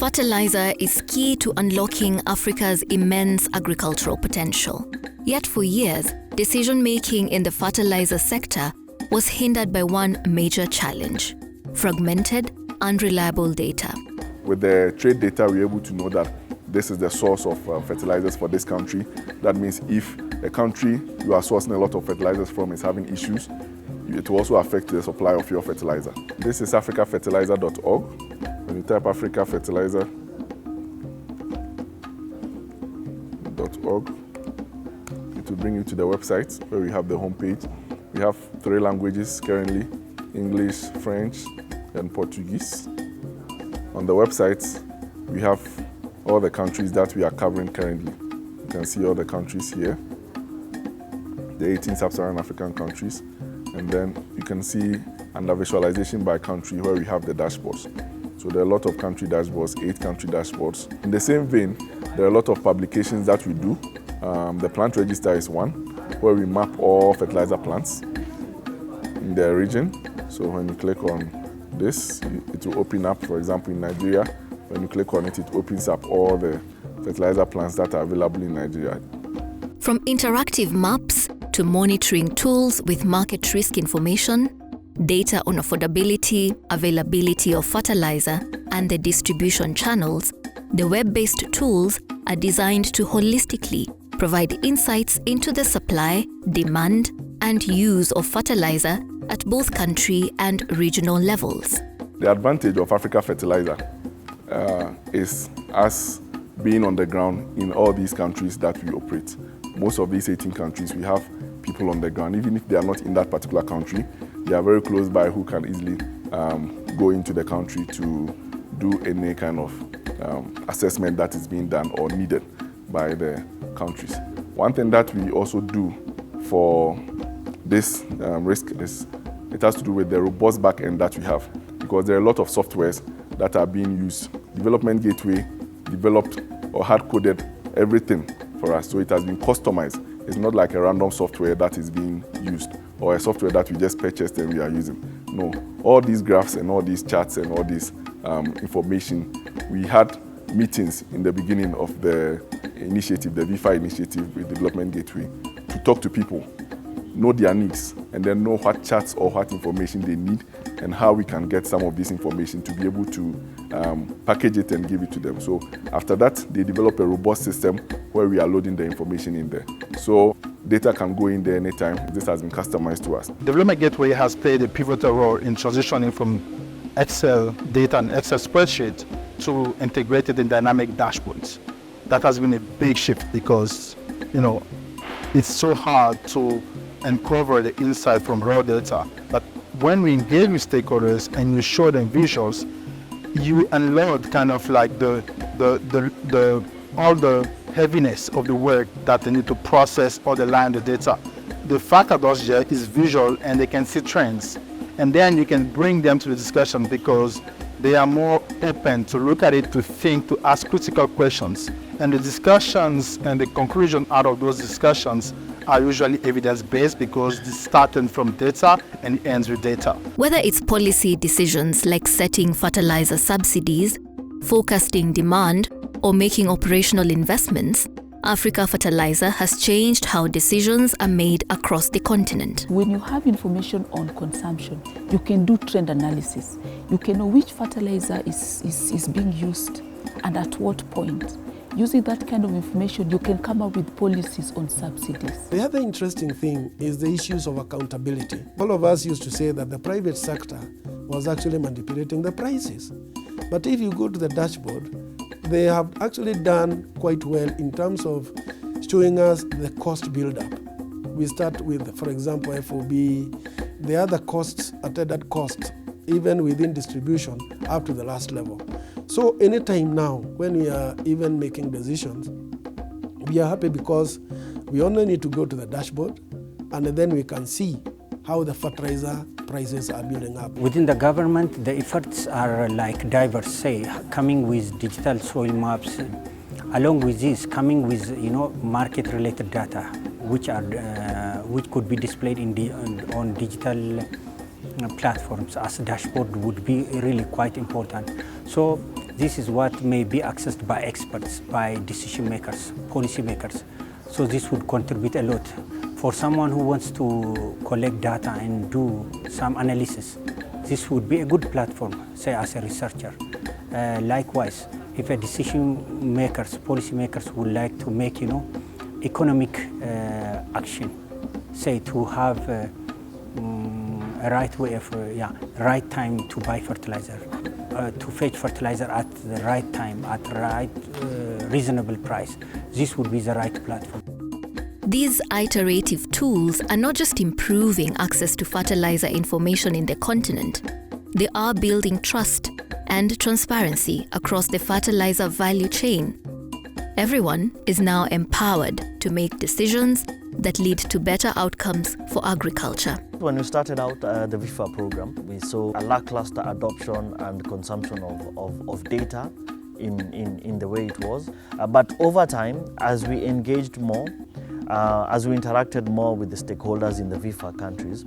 Fertilizer is key to unlocking Africa's immense agricultural potential. Yet for years, decision-making in the fertilizer sector was hindered by one major challenge: fragmented, unreliable data. With the trade data, we're able to know that this is the source of fertilizers for this country. That means if a country you are sourcing a lot of fertilizers from is having issues, it will also affect the supply of your fertilizer. This is africafertilizer.org. When you type africafertilizer.org, it will bring you to the website where we have the homepage. We have 3 languages currently: English, French, and Portuguese. On the website, we have all the countries that we are covering currently. You can see all the countries here, the 18 sub-Saharan African countries, and then you can see under visualization by country where we have the dashboards. So there are a lot of country dashboards, 8 country dashboards. In the same vein, there are a lot of publications that we do. The plant register is one, where we map all fertilizer plants in their region. So when you click on this, it will open up, for example, in Nigeria. When you click on it, it opens up all the fertilizer plants that are available in Nigeria. From interactive maps to monitoring tools with market risk information, data on affordability, availability of fertilizer, and the distribution channels, the web-based tools are designed to holistically provide insights into the supply, demand, and use of fertilizer at both country and regional levels. The advantage of Africa Fertilizer is us being on the ground in all these countries that we operate. Most of these 18 countries, we have people on the ground. Even if they are not in that particular country, they are very close by who can easily go into the country to do any kind of assessment that is being done or needed by the countries. One thing that we also do for this risk is it has to do with the robust back end that we have, because there are a lot of softwares that are being used. Development Gateway developed or hard-coded everything for us, so it has been customized. It's not like a random software that is being used or a software that we just purchased and we are using. No, all these graphs and all these charts and all this information, we had meetings in the beginning of the initiative, the V5 initiative with Development Gateway, to talk to people, know their needs, and then know what charts or what information they need and how we can get some of this information to be able to package it and give it to them. So after that, they develop a robust system where we are loading the information in there. So data can go in there anytime. This has been customized to us. Development Gateway has played a pivotal role in transitioning from Excel data and Excel spreadsheet to integrated and dynamic dashboards. That has been a big shift because, it's so hard to uncover the insight from raw data. But when we engage with stakeholders and you show them visuals, you unload kind of like all the heaviness of the work that they need to process or the line of the data. The fact that those is visual and they can see trends. And then you can bring them to the discussion because they are more open to look at it, to think, to ask critical questions. And the discussions and the conclusion out of those discussions are usually evidence-based because it's starting from data and it ends with data. Whether it's policy decisions like setting fertilizer subsidies, forecasting demand, or making operational investments, Africa Fertilizer has changed how decisions are made across the continent. When you have information on consumption, you can do trend analysis. You can know which fertilizer is being used and at what point. Using that kind of information, you can come up with policies on subsidies. The other interesting thing is the issues of accountability. All of us used to say that the private sector was actually manipulating the prices. But if you go to the dashboard, they have actually done quite well in terms of showing us the cost build-up. We start with, for example, FOB, the other costs, attended costs, even within distribution, up to the last level. So anytime now, when we are even making decisions, we are happy because we only need to go to the dashboard and then we can see how the fertilizer prices are building up. Within the government, the efforts are like diverse, say, coming with digital soil maps, along with this, coming with market-related data, which could be displayed on digital platforms as a dashboard would be really quite important. So This is what may be accessed by experts, by decision makers, policy makers. So this would contribute a lot. For someone who wants to collect data and do some analysis, this would be a good platform, say as a researcher. Likewise, if a decision makers, policy makers would like to make, economic action, say to have a right way of, right time to buy fertilizer, to fetch fertilizer at the right time, at the right reasonable price. This would be the right platform. These iterative tools are not just improving access to fertilizer information in the continent, they are building trust and transparency across the fertilizer value chain. Everyone is now empowered to make decisions that lead to better outcomes for agriculture. When we started out the VIFA program, we saw a lackluster adoption and consumption of data in the way it was. But over time, as we engaged more, as we interacted more with the stakeholders in the VIFA countries,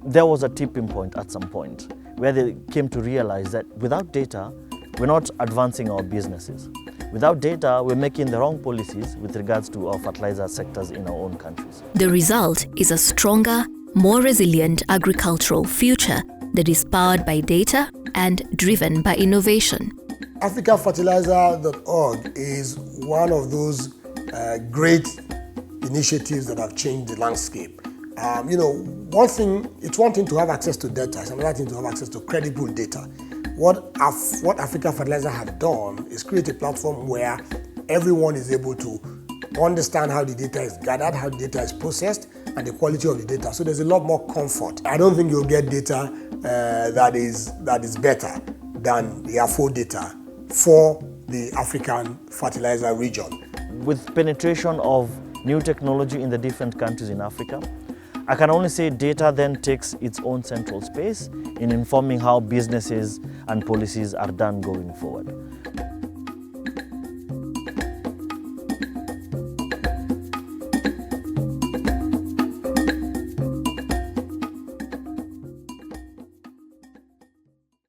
there was a tipping point at some point where they came to realize that without data, we're not advancing our businesses. Without data, we're making the wrong policies with regards to our fertilizer sectors in our own countries. The result is a stronger, more resilient agricultural future that is powered by data and driven by innovation. AfricaFertilizer.org is one of those great initiatives that have changed the landscape. It's one thing to have access to data, it's another thing to have access to credible data. What Africa Fertilizer has done is create a platform where everyone is able to understand how the data is gathered, how the data is processed, and the quality of the data. So there's a lot more comfort. I don't think you'll get data that is better than the AFO data for the African fertilizer region. With penetration of new technology in the different countries in Africa, I can only say data then takes its own central space in informing how businesses and policies are done going forward.